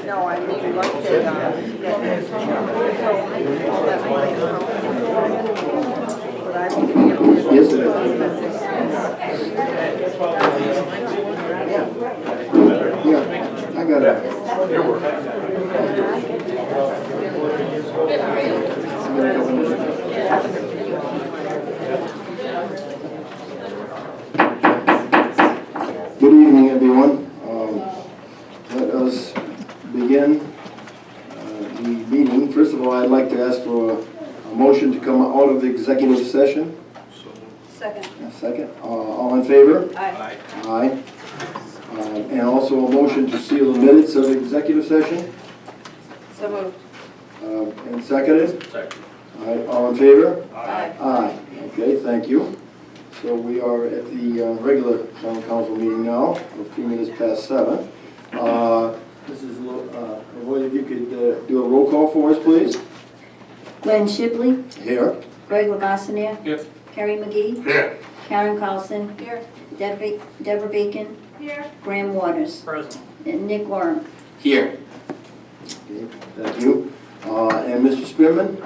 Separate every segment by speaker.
Speaker 1: No, I mean, like they,
Speaker 2: Yes, it is. Yeah, I got it. Good evening, everyone. Let us begin the meeting. First of all, I'd like to ask for a motion to come out of the executive session.
Speaker 1: Second.
Speaker 2: A second. All in favor?
Speaker 1: Aye.
Speaker 2: Aye. And also a motion to seal the minutes of the executive session.
Speaker 1: So moved.
Speaker 2: And seconded?
Speaker 3: Second.
Speaker 2: All in favor?
Speaker 1: Aye.
Speaker 2: Aye. Okay, thank you. So we are at the regular town council meeting now, a few minutes past 7. Mrs. Lloyd, if you could do a roll call for us, please.
Speaker 4: Glenn Shipley,
Speaker 2: Here.
Speaker 4: Greg Lavasanier,
Speaker 3: Here.
Speaker 4: Harry McGee,
Speaker 3: Here.
Speaker 4: Karen Carlson,
Speaker 1: Here.
Speaker 4: Deborah Bacon,
Speaker 1: Here.
Speaker 4: Graham Waters,
Speaker 3: Present.
Speaker 4: and Nick Warren.
Speaker 3: Here.
Speaker 2: Okay, thank you. And Mr. Spearman,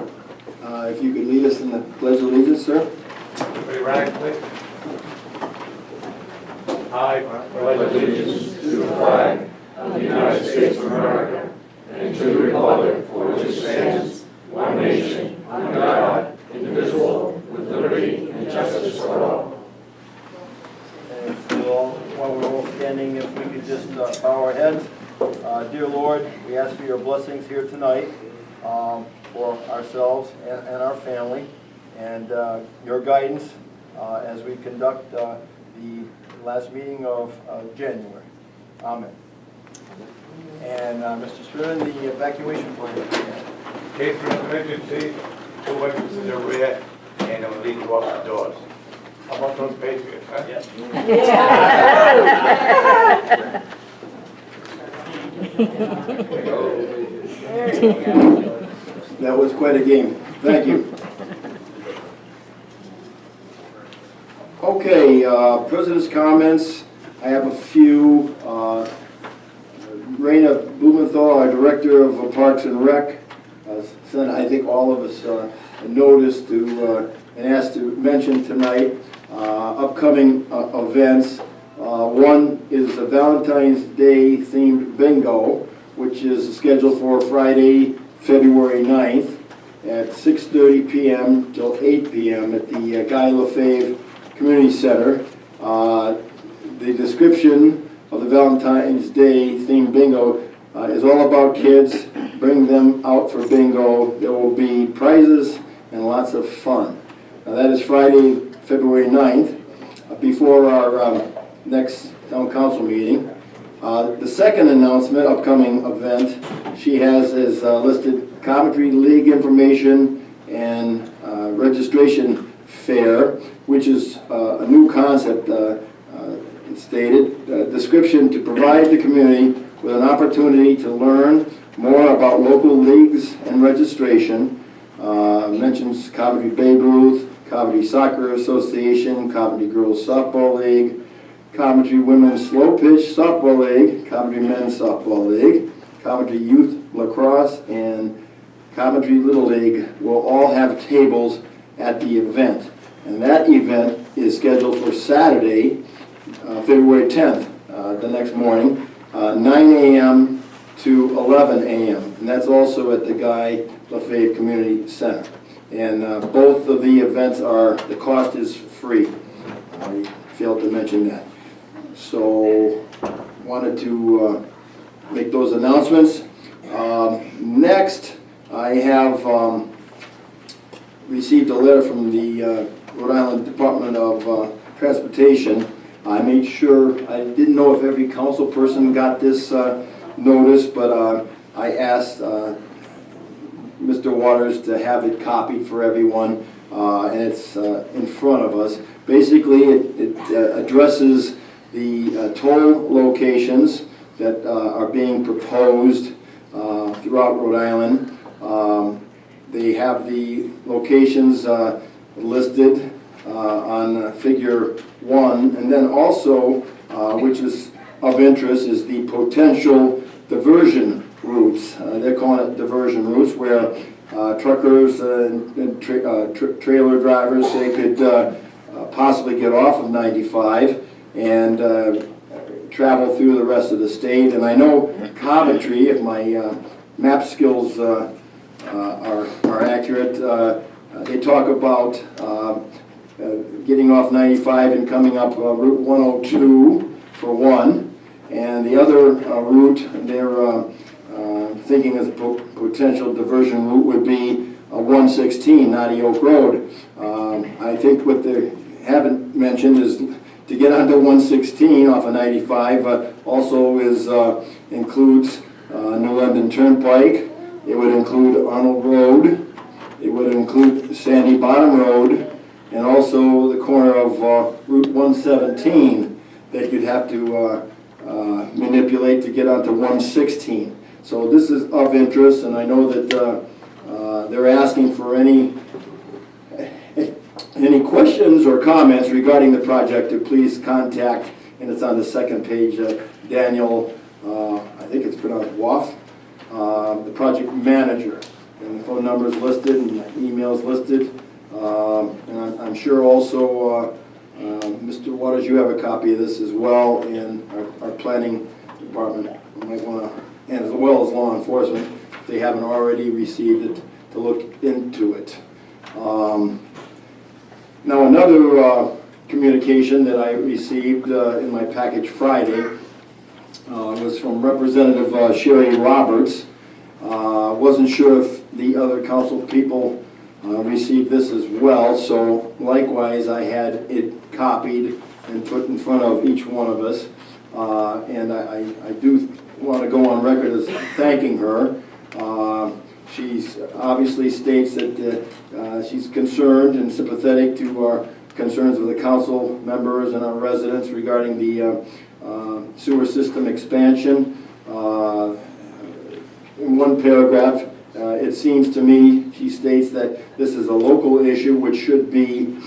Speaker 2: if you could lead us in the Pledge of Allegiance, sir.
Speaker 3: Everybody rise, please. I pledge allegiance to the flag of the United States of America and to the republic for which it stands, one nation, under God, indivisible, with liberty and justice for all.
Speaker 5: And while we're all standing, if we could just bow our heads. Dear Lord, we ask for your blessings here tonight for ourselves and our family, and your guidance as we conduct the last meeting of January. Amen. And Mr. Spearman, the evacuation plan.
Speaker 6: Case for emergency, 2 entrances are rear, and I'm leading you off the doors. How about those Patriots, huh?
Speaker 3: Yes.
Speaker 2: That was quite a game. Thank you. Okay, President's comments. I have a few. Raina Blumenthal, our Director of Parks and Rec, sent, I think, all of us a notice to and asked to mention tonight upcoming events. One is a Valentine's Day themed bingo, which is scheduled for Friday, February 9th at 6:30 p.m. till 8 p.m. at the Guy Lafave Community Center. The description of the Valentine's Day themed bingo is all about kids. Bring them out for bingo. There will be prizes and lots of fun. Now, that is Friday, February 9th, before our next town council meeting. The second announcement, upcoming event, she has is listed Coventry League information and registration fair, which is a new concept. It's stated, description to provide the community with an opportunity to learn more about local leagues and registration. Mentions Coventry Babe Ruth, Coventry Soccer Association, Coventry Girls Softball League, Coventry Women's Slow Pitch Softball League, Coventry Men's Softball League, Coventry Youth Lacrosse, and Coventry Little League will all have tables at the event. And that event is scheduled for Saturday, February 10th, the next morning, 9 a.m. to 11 a.m. And that's also at the Guy Lafave Community Center. And both of the events the cost is free. I failed to mention that. So, wanted to make those announcements. Next, I have received a letter from the Rhode Island Department of Transportation. I made sure, I didn't know if every council person got this notice, but I asked Mr. Waters to have it copied for everyone, and it's in front of us. Basically, it addresses the toll locations that are being proposed throughout Rhode Island. They have the locations listed on figure 1, and then also, which is of interest, is the potential diversion route routes. They're calling it diversion routes, where truckers and trailer drivers, they could possibly get off of 95 and travel through the rest of the state. And I know Coventry, if my map skills are accurate, they talk about getting off 95 and coming up Route 102 for one, and the other route they're thinking as a potential diversion route would be 116, Knotty Oak Road. I think what they haven't mentioned is to get onto 116 off of 95 also includes New London Turnpike. It would include Arnold Road. It would include Sandy Bottom Road, and also the corner of Route 117 that you'd have to manipulate to get onto 116. So this is of interest, and I know that they're asking for any questions or comments regarding the project to please contact, and it's on the second page, Daniel, I think it's pronounced Waff, the project manager. And the phone number is listed and emails listed. And I'm sure also, Mr. Waters, you have a copy of this as well, and our planning department might want to, and as well as law enforcement, if they haven't already received it, to look into it. Now another communication that I received in my package Friday was from Representative Sherry Roberts. Wasn't sure if the other council people received this as well, so likewise I had it copied and put in front of each one of us. And I do want to go on record as thanking her. She's obviously states that she's concerned and sympathetic to our concerns of the council members and our residents regarding the sewer system expansion. In one paragraph, it seems to me, she states that this is a local issue which should be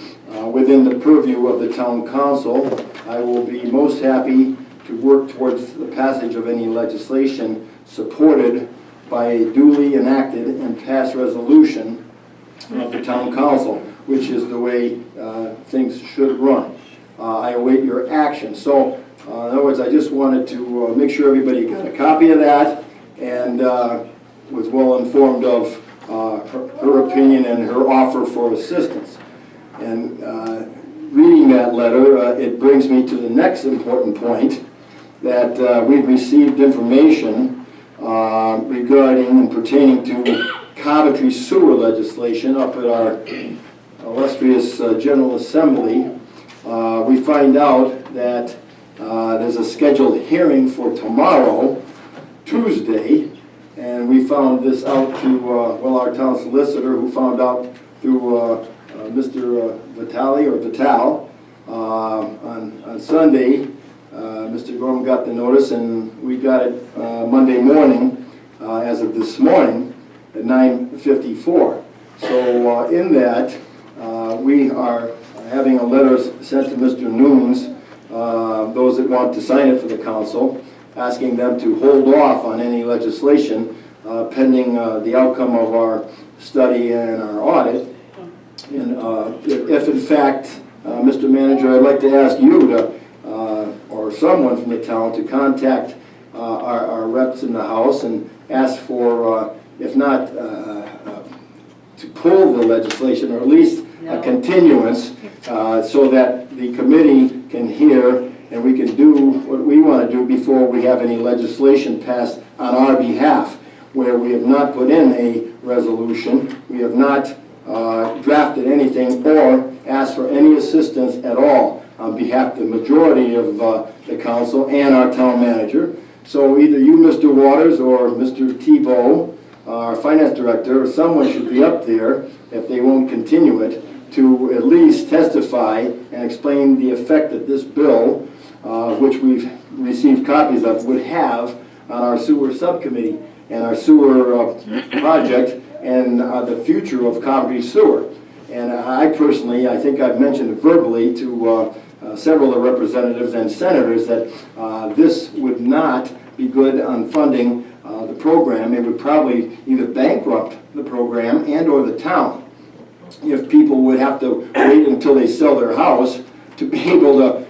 Speaker 2: within the purview of the town council. I will be most happy to work towards the passage of any legislation supported by a duly enacted and passed resolution of the town council, which is the way things should run. I await your action. So, in other words, I just wanted to make sure everybody got a copy of that and was well informed of her opinion and her offer for assistance. And reading that letter, it brings me to the next important point, that we've received information regarding and pertaining to Coventry sewer legislation up at our illustrious General Assembly. We find out that there's a scheduled hearing for tomorrow, Tuesday, and we found this out to, well, our town solicitor, who found out through Mr. Vital on Sunday. Mr. Gorham got the notice, and we got it Monday morning, as of this morning, at 9:54. So in that, we are having a letter sent to Mr. Nunes, those that want to sign it for the council, asking them to hold off on any legislation pending the outcome of our study and our audit. And if in fact, Mr. Manager, I'd like to ask you to, or someone from the town, to contact our reps in the House and ask for, if not to pull the legislation, or at least a continuance, so that the committee can hear and we can do what we want to do before we have any legislation passed on our behalf, where we have not put in a resolution, we have not drafted anything or asked for any assistance at all on behalf of the majority of the council and our town manager. So either you, Mr. Waters, or Mr. Tebow, our finance director, or someone should be up there, if they won't continue it, to at least testify and explain the effect that this bill, which we've received copies of, would have on our sewer subcommittee and our sewer project and the future of Coventry sewer. And I personally, I think I've mentioned verbally to several of the representatives and senators that this would not be good on funding the program, it would probably either bankrupt the program and/or the town if people would have to wait until they sell their house to be able to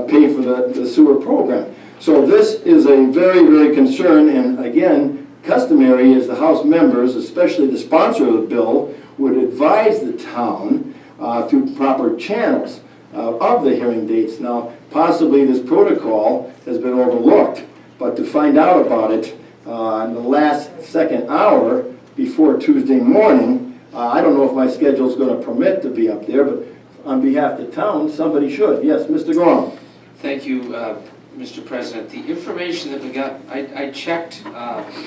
Speaker 2: pay for the sewer program. So this is a very, very concern, and again, customary is the House members, especially the sponsor of the bill, would advise the town through proper channels of the hearing dates. Now, possibly this protocol has been overlooked, but to find out about it in the last second hour before Tuesday morning, I don't know if my schedule is going to permit to be up there, but on behalf of the town, somebody should. Yes, Mr. Gorham.
Speaker 7: Thank you, Mr. President. The information that we got, I checked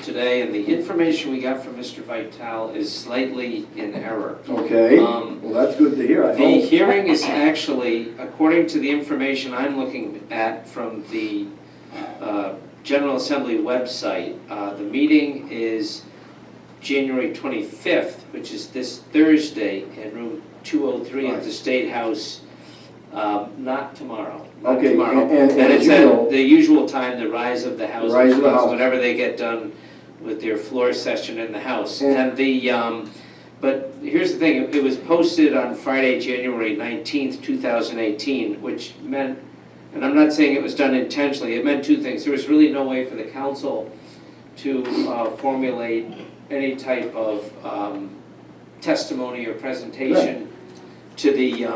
Speaker 7: today, and the information we got from Mr. Vitale is slightly in error.
Speaker 2: Okay, well, that's good to hear, I
Speaker 7: The
Speaker 2: hope.
Speaker 7: hearing is actually, according to the information I'm looking at from the General Assembly website, the meeting is January 25th, which is this Thursday in room 203 at the State House, not tomorrow. Not
Speaker 2: Okay,
Speaker 7: tomorrow.
Speaker 2: and
Speaker 7: it's
Speaker 2: as you know-
Speaker 7: at the usual time, the rise of the House,
Speaker 2: Rise of the House.
Speaker 7: whenever they get done with their floor session in the House.
Speaker 2: And-
Speaker 7: And but here's the thing, it was posted on Friday, January 19th, 2018, which meant, and I'm not saying it was done intentionally, it meant two things. There was really no way for the council to formulate any type of testimony or presentation to the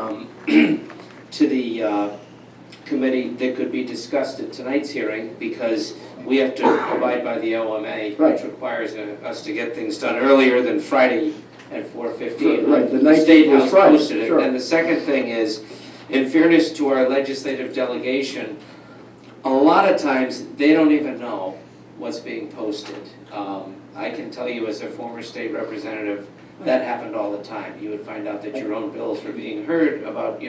Speaker 7: committee that could be discussed at tonight's hearing, because we have to abide by the OMA,
Speaker 2: Right.
Speaker 7: which requires us to get things done earlier than Friday at 4:15.
Speaker 2: Right, the
Speaker 7: The
Speaker 2: 19th
Speaker 7: State
Speaker 2: was
Speaker 7: House
Speaker 2: Friday,
Speaker 7: posted it.
Speaker 2: sure.
Speaker 7: And the second thing is, in fairness to our legislative delegation, a lot of times, they don't even know what's being posted. I can tell you as a former state representative, that happened all the time. You would find out that your own bills were being heard about,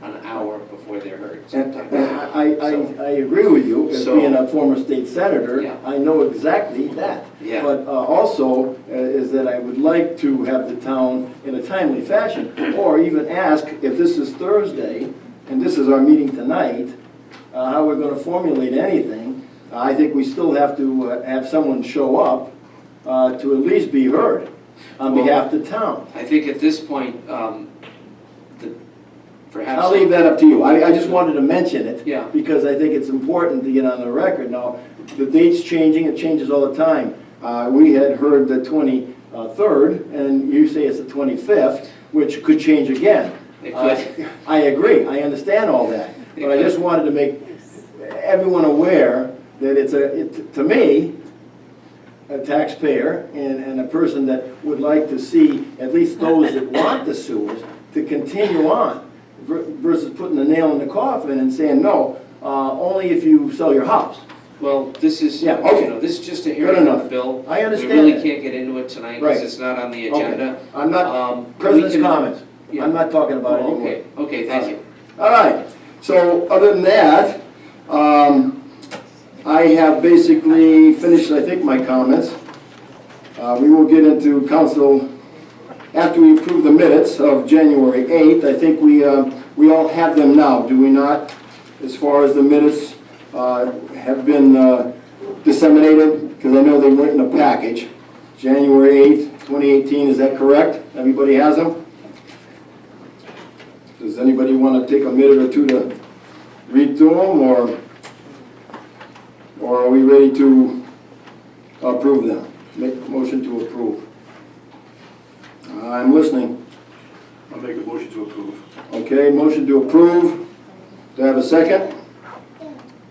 Speaker 7: an hour before they're heard
Speaker 2: And
Speaker 7: sometimes.
Speaker 2: I agree with you, as
Speaker 7: So-
Speaker 2: being a former state senator,
Speaker 7: Yeah.
Speaker 2: I know exactly that.
Speaker 7: Yeah.
Speaker 2: But also, is that I would like to have the town in a timely fashion, or even ask if this is Thursday, and this is our meeting tonight, how we're gonna formulate anything. I think we still have to have someone show up to at least be heard on
Speaker 7: Well,
Speaker 2: behalf of the town.
Speaker 7: I think at this point, perhaps.
Speaker 2: I'll leave that up to you. I just wanted to mention it.
Speaker 7: Yeah.
Speaker 2: Because I think it's important to get on the record. Now, the date's changing, it changes all the time. We had heard the 23rd, and you say it's the 25th, which could change again.
Speaker 7: It could.
Speaker 2: I agree, I understand all that.
Speaker 7: It
Speaker 2: But I just
Speaker 7: could.
Speaker 2: wanted to make everyone aware that to me, a taxpayer and a person that would like to see at least those that want the sewers to continue on versus putting the nail in the coffin and saying, no, only if you sell your house.
Speaker 7: Well, this is,
Speaker 2: Yeah, okay.
Speaker 7: this is just a
Speaker 2: Good
Speaker 7: hearing on
Speaker 2: enough.
Speaker 7: the bill.
Speaker 2: I understand
Speaker 7: We really
Speaker 2: that.
Speaker 7: can't get into it tonight
Speaker 2: Right.
Speaker 7: because it's not on the
Speaker 2: Okay.
Speaker 7: agenda.
Speaker 2: I'm not,
Speaker 7: We
Speaker 2: President's
Speaker 7: can-
Speaker 2: comments.
Speaker 7: Yeah.
Speaker 2: I'm not talking about it
Speaker 7: Oh,
Speaker 2: anymore.
Speaker 7: okay, thank you.
Speaker 2: All right, so other than that, I have basically finished, I think, my comments. We will get into council, after we approve the minutes of January 8th, I think we all have them now, do we not? As far as the minutes have been disseminated, because I know they went in a package. January 8th, 2018, is that correct? Everybody has them? Does anybody want to take a minute or two to read through them, or are we ready to approve them? Make a motion to approve. I'm listening.
Speaker 3: I'll make a motion to approve.
Speaker 2: Okay, motion to approve. Do I have a second?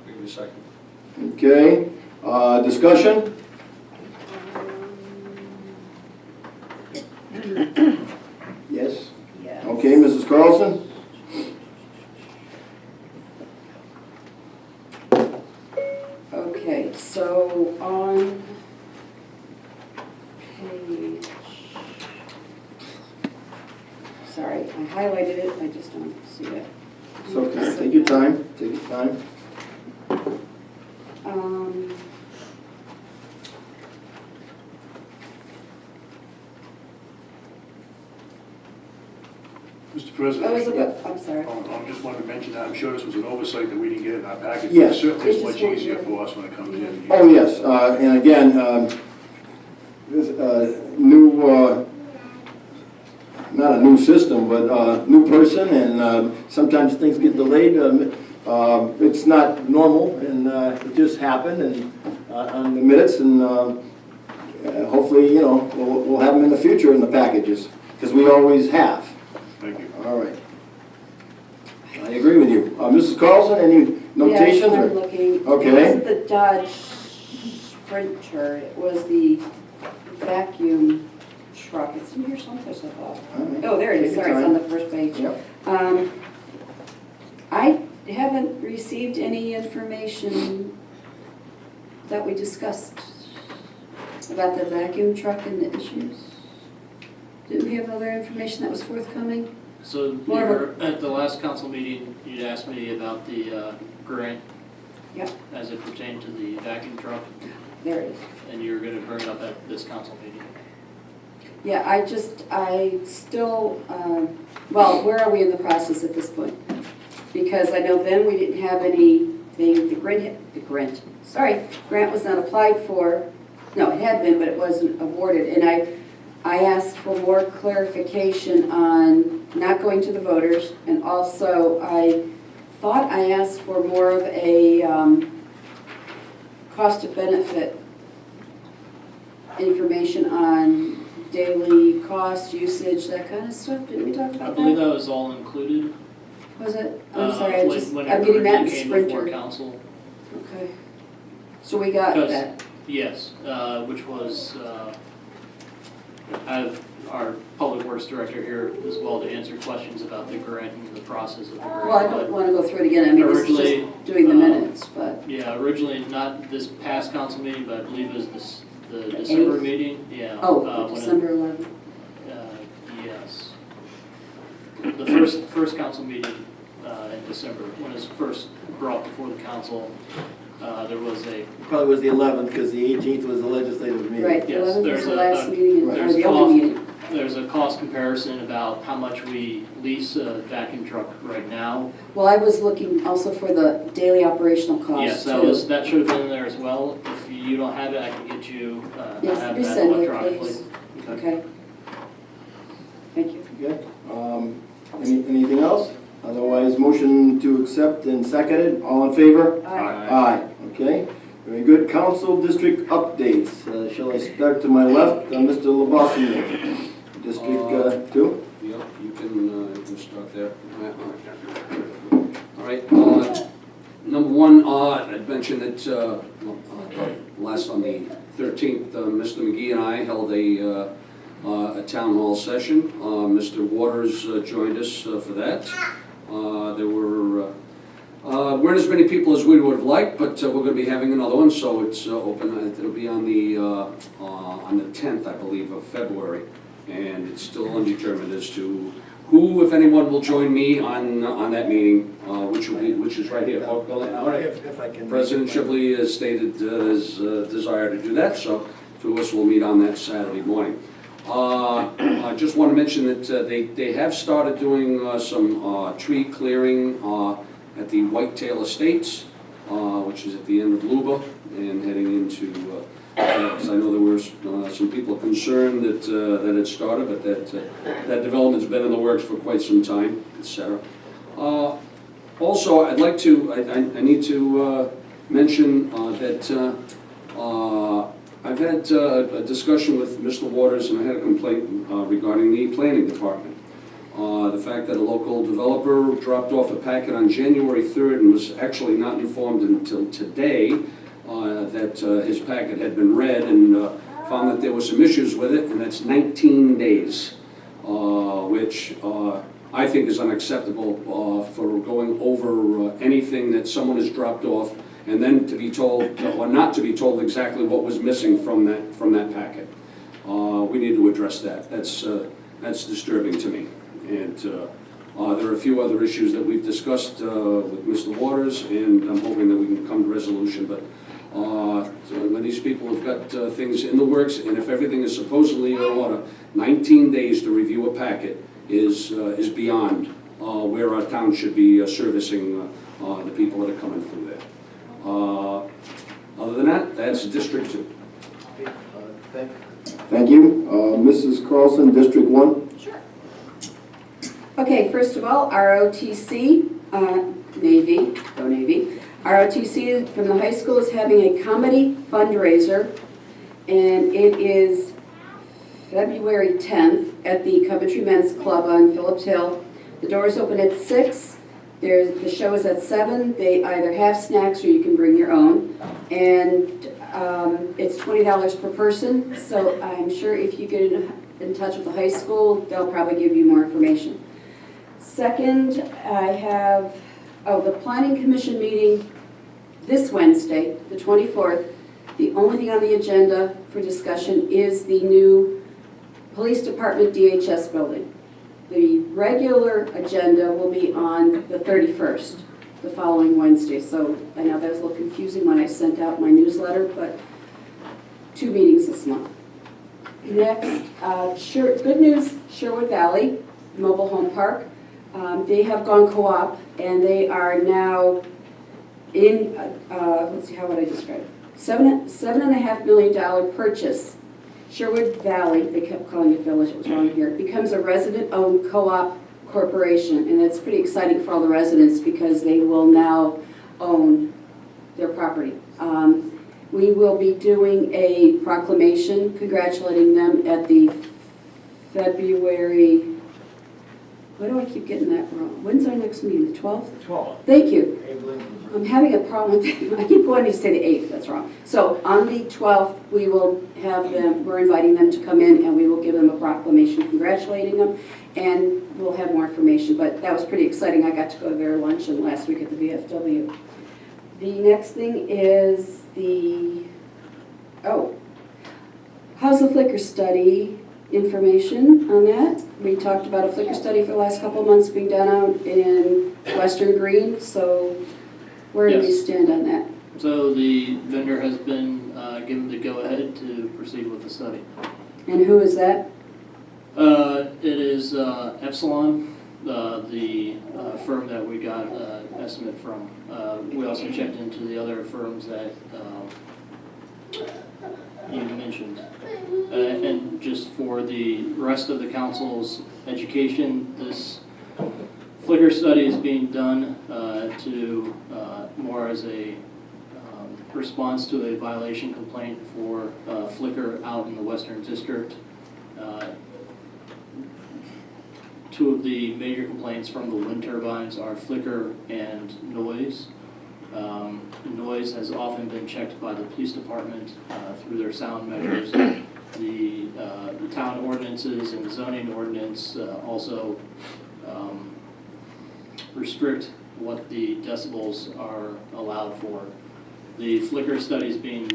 Speaker 3: Give me a second.
Speaker 2: Okay, discussion? Yes?
Speaker 1: Yes.
Speaker 2: Okay, Mrs. Carlson?
Speaker 1: Okay, so on page, sorry, I highlighted it, I just don't see it.
Speaker 2: It's okay, take your time, take your time.
Speaker 1: Um,
Speaker 3: Mr. President.
Speaker 1: Oh, is it, I'm sorry.
Speaker 3: I just wanted to mention that, I'm sure this was an oversight that we didn't get in our package.
Speaker 2: Yes.
Speaker 3: Certainly it's
Speaker 1: It's
Speaker 3: much
Speaker 1: just one
Speaker 3: easier
Speaker 1: here.
Speaker 3: for us when it comes in.
Speaker 2: Oh, yes, and again, not a new system, but a new person, and sometimes things get delayed. It's not normal, and it just happened, and on the minutes, and hopefully, you know, we'll have them in the future in the packages, because we always have.
Speaker 6: Thank you.
Speaker 2: All right. I agree with you. Mrs. Carlson, any notations?
Speaker 1: Yes, I'm
Speaker 2: or-
Speaker 1: looking.
Speaker 2: Okay.
Speaker 1: It wasn't the Dodge Sprinter, it was the vacuum truck. It's in here someplace, I thought.
Speaker 2: All right.
Speaker 1: Oh, there it is,
Speaker 2: Take your
Speaker 1: sorry, it's on
Speaker 2: time.
Speaker 1: the first page.
Speaker 2: Yep.
Speaker 1: I haven't received any information that we discussed about the vacuum truck and the issues. Didn't we have other information that was forthcoming?
Speaker 8: So
Speaker 1: More of
Speaker 8: you're, at the last council meeting, you'd asked me about the grant.
Speaker 1: Yep.
Speaker 8: As it pertained to the vacuum truck,
Speaker 1: There it is.
Speaker 8: and you were gonna bring it up at this council meeting.
Speaker 1: Yeah, I still, well, where are we in the process at this point? Because I know then we didn't have anything, grant was not applied for. No, it had been, but it wasn't awarded. And I asked for more clarification on not going to the voters, and also I thought I asked for more of a cost of benefit information on daily cost, usage, that kind of stuff. Didn't we talk
Speaker 8: I
Speaker 1: about
Speaker 8: believe
Speaker 1: that?
Speaker 8: that was all included.
Speaker 1: Was it? I'm sorry,
Speaker 8: when
Speaker 1: I'm
Speaker 8: it
Speaker 1: getting that in
Speaker 8: originally came before
Speaker 1: Sprinter.
Speaker 8: council.
Speaker 1: Okay. So we got
Speaker 8: Because-
Speaker 1: that.
Speaker 8: Yes, which was, I have our public works director here as well to answer questions about the grant and the process of the grant.
Speaker 1: Well, I don't want to go through it again. I mean, this is
Speaker 8: Originally,
Speaker 1: just doing the minutes, but,
Speaker 8: Yeah, originally, not this past council meeting, but I believe it was the December
Speaker 1: eighth?
Speaker 8: meeting, yeah.
Speaker 1: oh,
Speaker 8: when it-
Speaker 1: December 11th.
Speaker 8: Yes. The first council meeting in December, when it was first brought before the council, there was a,
Speaker 2: Probably was the 11th, because the 18th was the legislative meeting.
Speaker 1: Right, the
Speaker 8: Yes,
Speaker 1: 11th was
Speaker 8: there's
Speaker 1: the
Speaker 8: a-
Speaker 1: last meeting, or
Speaker 8: there's
Speaker 1: the
Speaker 8: cost.
Speaker 1: only meeting.
Speaker 8: there's a cost comparison about how much we lease a vacuum truck right now.
Speaker 1: Well, I was looking also for the daily operational
Speaker 8: Yes,
Speaker 1: costs too.
Speaker 8: that should have been there as well. If you don't have it, I can get you,
Speaker 1: Yes,
Speaker 8: have
Speaker 1: resend
Speaker 8: that
Speaker 1: it,
Speaker 8: electronically.
Speaker 1: please. Okay. Thank you.
Speaker 2: Okay. Anything else? Otherwise, motion to accept and seconded. All in favor? Aye. Okay. Very good. Council district updates. Shall I start to my left? Mr. Labossi, District 2?
Speaker 3: Yep, you can start there. All right, number one, I'd mentioned that, last on the 13th, Mr. McGee and I held a town hall session. Mr. Waters joined us for that. There weren't as many people as we would have liked, but we're going to be having another one, so it's open. It'll be on the 10th, I believe, of February, and it's still undetermined as to who, if anyone, will join me on that meeting, which is right here. All right.
Speaker 2: If I can.
Speaker 3: President Shibley has stated his desire to do that, so two of us will meet on that Saturday morning. I just want to mention that they have started doing some tree clearing at the Whitetail Estates, which is at the end of Luba and heading into, because I know there were some people concerned that it started, but that development's been in the works for quite some time, etc. Also, I'd like to, I need to mention that I've had a discussion with Mr. Waters, and I had a complaint regarding the planning department. The fact that a local developer dropped off a packet on January 3rd and was actually not informed until today that his packet had been read, and found that there were some issues with it, and that's 19 days, which I think is unacceptable for going over anything that someone has dropped off, and then to be told, or not to be told exactly what was missing from that packet. We need to address that. That's disturbing to me. And there are a few other issues that we've discussed with Mr. Waters, and I'm hoping that we can come to resolution. But so when these people have got things in the works, and if everything is supposedly in order, 19 days to review a packet is beyond where our town should be servicing the people that are coming through there. Other than that, that's District 2.
Speaker 2: Thank you. Mrs. Carlson, District 1?
Speaker 1: Sure. Okay, first of all, ROTC, Navy, go Navy. ROTC from the high school is having a comedy fundraiser, and it is February 10th at the Coventry Men's Club on Phillips Hill. The doors open at 6. The show is at 7. They either have snacks or you can bring your own. And it's $20 per person, so I'm sure if you get in touch with the high school, they'll probably give you more information. Second, I have, the Planning Commission meeting this Wednesday, the 24th. The only thing on the agenda for discussion is the new Police Department DHS building. The regular agenda will be on the 31st, the following Wednesday. So I know that was a little confusing when I sent out my newsletter, but 2 meetings this month. Next, good news, Sherwood Valley Mobile Home Park. They have gone co-op, and they are now in, let's see, how would I describe it? $7.5 million purchase. Sherwood Valley, they kept calling it village, it was wrong here, becomes a resident-owned co-op corporation, and it's pretty exciting for all the residents because they will now own their property. We will be doing a proclamation congratulating them at the February, why do I keep getting that wrong? When's our next meeting, the 12th?
Speaker 5: 12.
Speaker 1: Thank you. I'm having a problem with, I keep wanting to say the 8th, that's wrong. So on the 12th, we will have them, we're inviting them to come in and we will give them a proclamation congratulating them, and we'll have more information, but that was pretty exciting. I got to go to their luncheon last week at the VFW. The next thing is how's the flicker study information on that? We talked about a flicker study for the last couple of months being done out in Western Green, so where do we
Speaker 8: Yes.
Speaker 1: stand on that?
Speaker 8: So the vendor has been given the go-ahead to proceed with the study.
Speaker 1: And who is that?
Speaker 8: It is Epsilon, the firm that we got estimate from. We also checked into the other firms that you mentioned. And just for the rest of the council's education, this flicker study is being done to more as a response to a violation complaint for flicker out in the Western District. 2 of the major complaints from the wind turbines are flicker and noise. Noise has often been checked by the police department through their sound measures. The town ordinances and zoning ordinance also restrict what the decibels are allowed for. The flicker study is being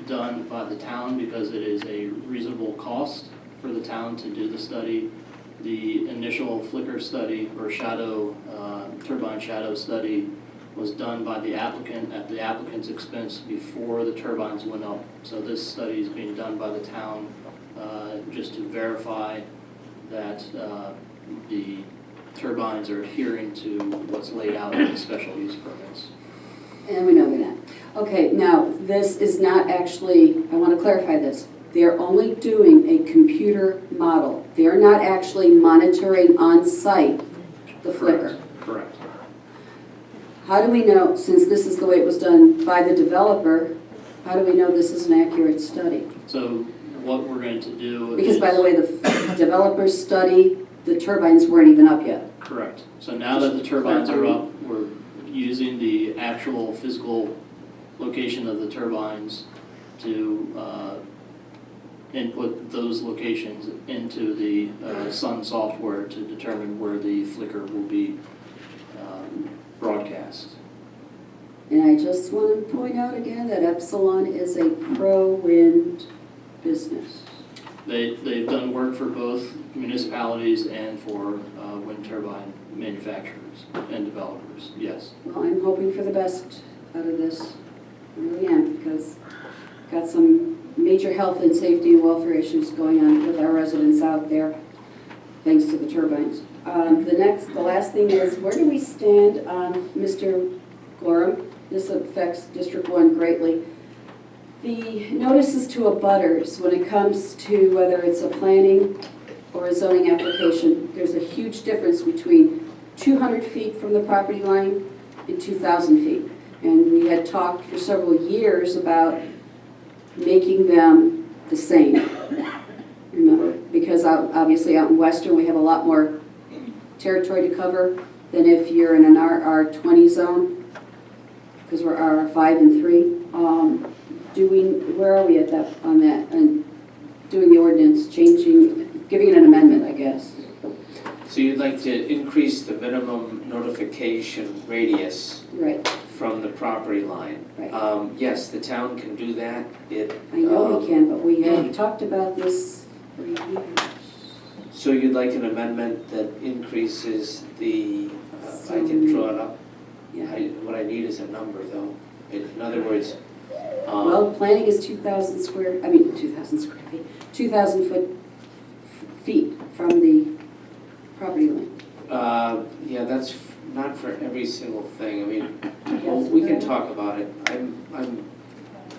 Speaker 8: done by the town because it is a reasonable cost for the town to do the study. The initial flicker study or turbine shadow study was done by the applicant at the applicant's expense before the turbines went up. So this study is being done by the town just to verify that the turbines are adhering to what's laid out in the special use permits.
Speaker 1: And we know that. Okay, now, this is not actually, I want to clarify this. They're only doing a computer model. They're not actually monitoring on-site the flicker.
Speaker 8: Correct.
Speaker 1: How do we know, since this is the way it was done by the developer, how do we know this is an accurate study?
Speaker 8: So what we're going to do
Speaker 1: Because
Speaker 8: is...
Speaker 1: by the way, the developer's study, the turbines weren't even up yet.
Speaker 8: Correct. So now that the turbines are up, we're using the actual physical location of the turbines to input those locations into the Sun software to determine where the flicker will be broadcast.
Speaker 1: And I just want to point out again that Epsilon is a pro-wind business.
Speaker 8: They've done work for both municipalities and for wind turbine manufacturers and developers, yes.
Speaker 1: Well, I'm hoping for the best out of this. I really am, because got some major health and safety and welfare issues going on with our residents out there, thanks to the turbines. The last thing is, where do we stand on Mr. Gorham? This affects District 1 greatly. The notices to abutters when it comes to whether it's a planning or a zoning application, there's a huge difference between 200 feet from the property line and 2,000 feet. And we had talked for several years about making them the same. Remember, because obviously out in Western, we have a lot more territory to cover than if you're in an RR20 zone, because we're RR5 and 3. Where are we at that, on that, and doing the ordinance, changing, giving it an amendment, I guess?
Speaker 7: So you'd like to increase the minimum notification radius
Speaker 1: Right,
Speaker 7: from the property line?
Speaker 1: right.
Speaker 7: Yes, the town can do that.
Speaker 1: I know we can, but we had talked about this for years.
Speaker 7: So you'd like an amendment that increases the, I can draw it up.
Speaker 1: Yeah.
Speaker 7: What I need is a number, though. In other words,
Speaker 1: Well, planning is 2,000 square, I mean, 2,000 square feet, 2,000 feet from the property line.
Speaker 7: yeah, that's not for every single thing. I mean, well, we can talk about it. I'm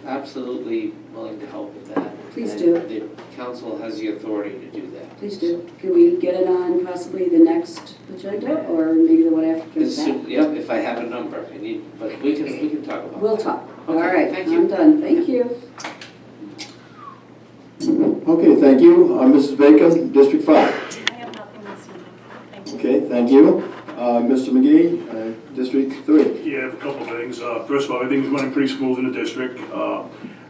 Speaker 7: absolutely willing to help with that.
Speaker 1: Please
Speaker 7: And
Speaker 1: do.
Speaker 7: The council has the authority to do that.
Speaker 1: Please do. Can we get it on possibly the next agenda, or maybe the one after that?
Speaker 7: Yep, if I have a number, but we can talk about it.
Speaker 1: We'll talk. All
Speaker 7: Okay,
Speaker 1: right,
Speaker 7: thank you.
Speaker 1: I'm done. Thank you.
Speaker 2: Okay, thank you. Mrs. Bacon, District 5.
Speaker 9: I have nothing this evening. Thank you.
Speaker 2: Okay, thank you. Mr. McGee, District 3.
Speaker 10: Yeah, a couple things. First of all, everything's running pretty smooth in the district.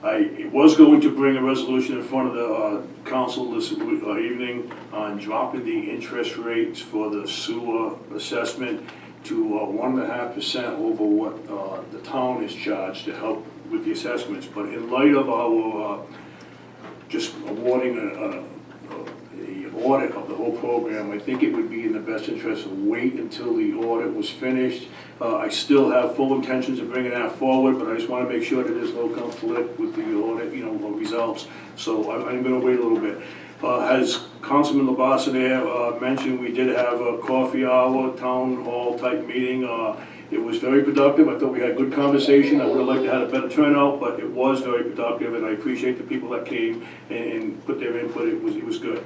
Speaker 10: I was going to bring a resolution in front of the council this evening on dropping the interest rates for the sewer assessment to 1.5% over what the town is charged to help with the assessments. But in light of our just awarding the audit of the whole program, I think it would be in the best interest to wait until the audit was finished. I still have full intentions of bringing that forward, but I just want to make sure that there's no conflict with the audit, results. So I'm going to wait a little bit. As Councilman Labassanaire mentioned, we did have a coffee hour, town hall type meeting. It was very productive. I thought we had good conversation. I would have liked to have a better turnout, but it was very productive, and I appreciate the people that came and put their input. It was good.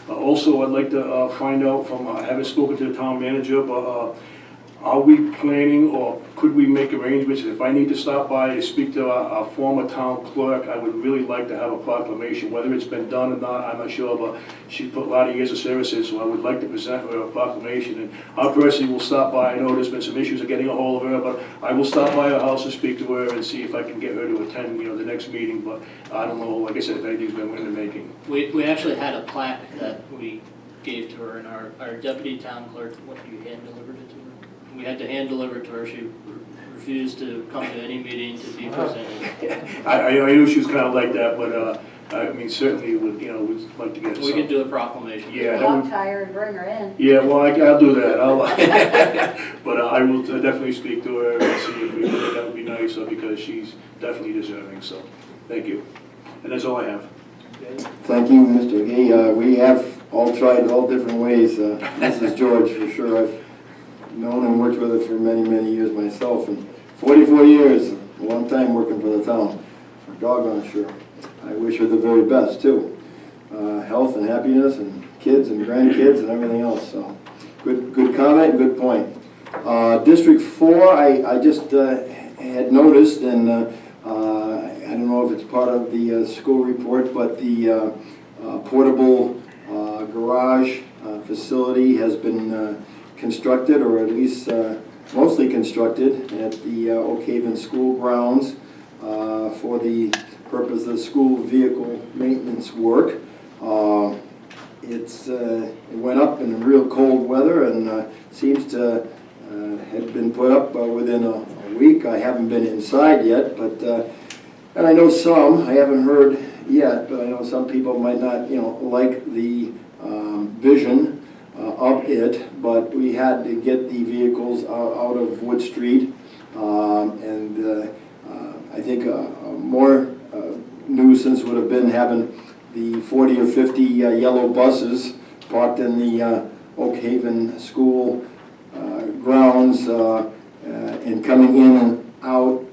Speaker 10: Also, I'd like to find out from, I haven't spoken to the town manager, but are we planning, or could we make arrangements, if I need to stop by and speak to our former town clerk, I would really like to have a proclamation, whether it's been done or not, I'm not sure, but she put a lot of years of services, so I would like to present her a proclamation, and I personally will stop by. I know there's been some issues of getting a hold of her, but I will stop by her house and speak to her and see if I can get her to attend, the next meeting, but I don't know, like I said, if anything's been in the making.
Speaker 8: We actually had a plaque that we gave to her, and our deputy town clerk, you hand delivered it to her? We had to hand deliver it to her. She refused to come to any meeting to be presented.
Speaker 10: I knew she was kind of like that, but I mean, certainly would, we'd like to get
Speaker 8: We could do a proclamation.
Speaker 10: Yeah, that
Speaker 4: I'll
Speaker 10: would-
Speaker 4: tie her and bring her in.
Speaker 10: Yeah, well, I'll do that. But I will definitely speak to her and see if we could. That would be nice, because she's definitely deserving. So, thank you. And that's all I have.
Speaker 2: Thank you, Mr. McGee. We have all tried all different ways. Mrs. George, for sure. I've known and worked with her for many, many years myself, and 44 years, a long time working for the town. Doggone sure. I wish her the very best, too. Health and happiness and kids and grandkids and everything else, so good comment, good point. District 4, I just had noticed, and I don't know if it's part of the school report, but the portable garage facility has been constructed, or at least mostly constructed, at the Oak Haven School grounds for the purpose of school vehicle maintenance work. It went up in real cold weather and seems to have been put up within a week. I haven't been inside yet, but and I know some, I haven't heard yet, but I know some people might not, like the vision of it, but we had to get the vehicles out of Wood Street, and I think more nuisance would have been having the 40 or 50 yellow buses parked in the Oak Haven School grounds and coming in and out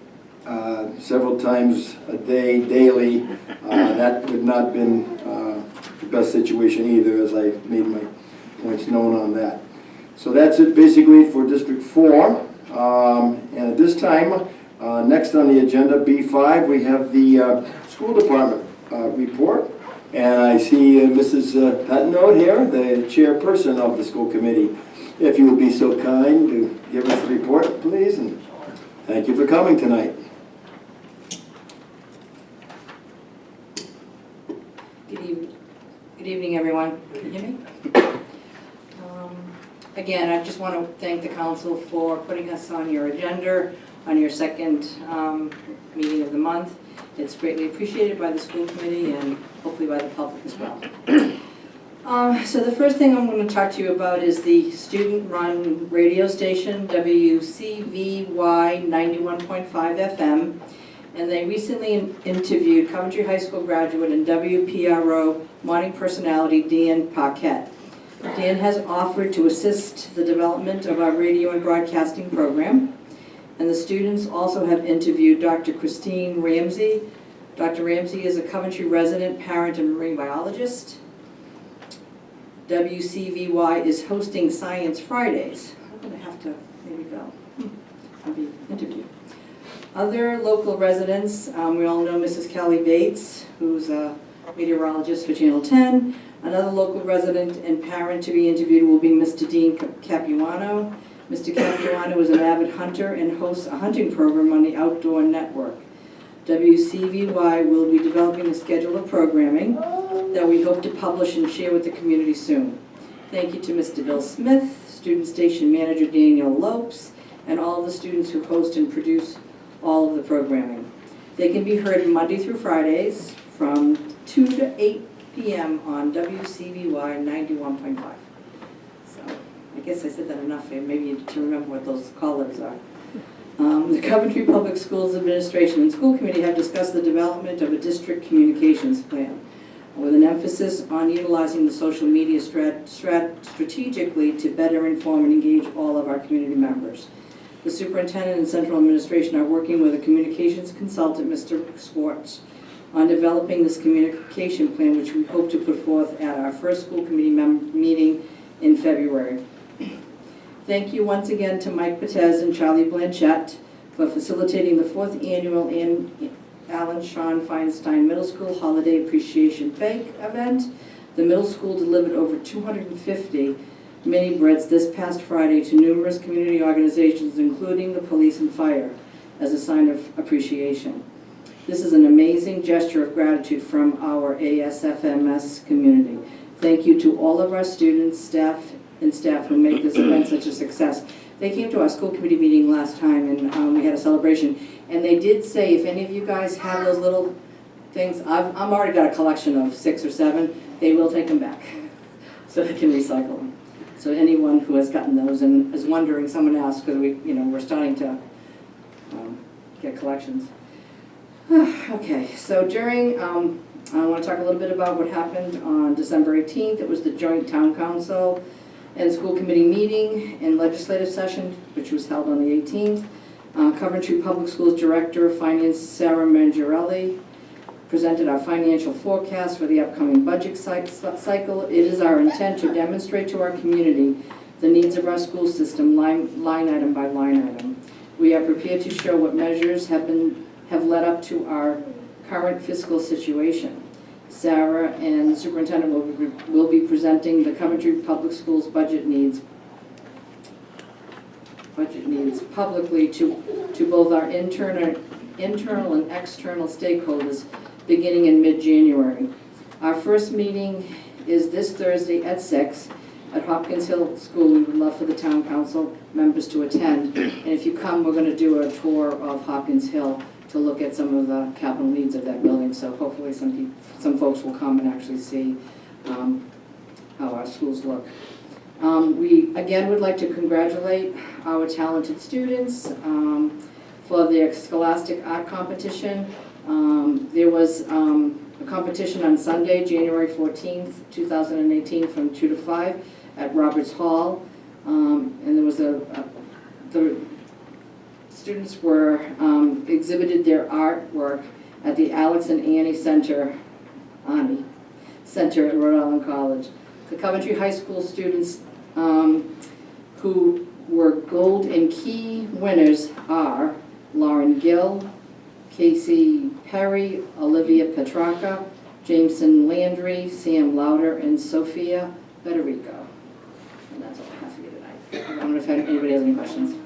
Speaker 2: several times a day, daily. That would not been the best situation either, as I made my points known on that. So that's it basically for District 4. And at this time, next on the agenda, B5, we have the school department report. And I see Mrs. Patnode here, the chairperson of the school committee. If you would be so kind to give us the report, please, and thank you for coming tonight.
Speaker 11: Good evening, everyone. Can you hear me? Again, I just want to thank the council for putting us on your agenda on your second meeting of the month. It's greatly appreciated by the school committee and hopefully by the public as well. So the first thing I'm going to talk to you about is the student-run radio station, WCVY 91.5 FM. And they recently interviewed Coventry High School graduate and WPRO morning personality Dan Paquette. Dan has offered to assist the development of our radio and broadcasting program. And the students also have interviewed Dr. Christine Ramsey. Dr. Ramsey is a Coventry resident, parent, and marine biologist. WCVY is hosting Science Fridays. I'm going to have to maybe go. I'll be interviewed. Other local residents, we all know Mrs. Kelly Bates, who's a meteorologist for Channel 10. Another local resident and parent to be interviewed will be Mr. Dean Capuano. Mr. Capuano is an avid hunter and hosts a hunting program on the Outdoor Network. WCVY will be developing a schedule of programming that we hope to publish and share with the community soon. Thank you to Mr. Bill Smith, Student Station Manager Daniel Lopes, and all of the students who host and produce all of the programming. They can be heard Monday through Fridays from 2 to 8 p.m. on WCVY 91.5. So I guess I said that enough, maybe to remember what those call-ups are. The Coventry Public Schools Administration and School Committee have discussed the development of a district communications plan with an emphasis on utilizing the social media strategically to better inform and engage all of our community members. The superintendent and central administration are working with a communications consultant, Mr. Schwartz, on developing this communication plan, which we hope to put forth at our first school committee meeting in February. Thank you once again to Mike Patez and Charlie Blanchette for facilitating the 4th annual Alan Sean Feinstein Middle School Holiday Appreciation Bake event. The middle school delivered over 250 mini breads this past Friday to numerous community organizations, including the police and fire, as a sign of appreciation. This is an amazing gesture of gratitude from our ASFMS community. Thank you to all of our students, staff who make this event such a success. They came to our school committee meeting last time and we had a celebration. And they did say, if any of you guys have those little things, I've already got a collection of 6 or 7, they will take them back so they can recycle them. So anyone who has gotten those and is wondering, someone asked, because we're starting to get collections. Okay, so during, I want to talk a little bit about what happened on December 18th. It was the joint town council and school committee meeting and legislative session, which was held on the 18th. Coventry Public Schools Director of Finance, Sarah Mangiarelli, presented our financial forecast for the upcoming budget cycle. It is our intent to demonstrate to our community the needs of our school system line item by line item. We are prepared to show what measures have led up to our current fiscal situation. Sarah and the superintendent will be presenting the Coventry Public Schools budget needs publicly to both our internal and external stakeholders beginning in mid-January. Our first meeting is this Thursday at 6 at Hopkins Hill School. We would love for the town council members to attend. And if you come, we're going to do a tour of Hopkins Hill to look at some of the capital needs of that building. So hopefully some folks will come and actually see how our schools look. We again would like to congratulate our talented students for their Scholastic Art Competition. There was a competition on Sunday, January 14th, 2018 from 2 to 5 at Roberts Hall. And there was the students were exhibited their artwork at the Alex and Annie Center Center at Rhode Island College. The Coventry High School students who were gold and key winners are Lauren Gill, Casey Perry, Olivia Petrarca, Jameson Landry, Sam Lauder, and Sophia Federico. And that's all I have for you tonight. I don't know if anybody has any questions.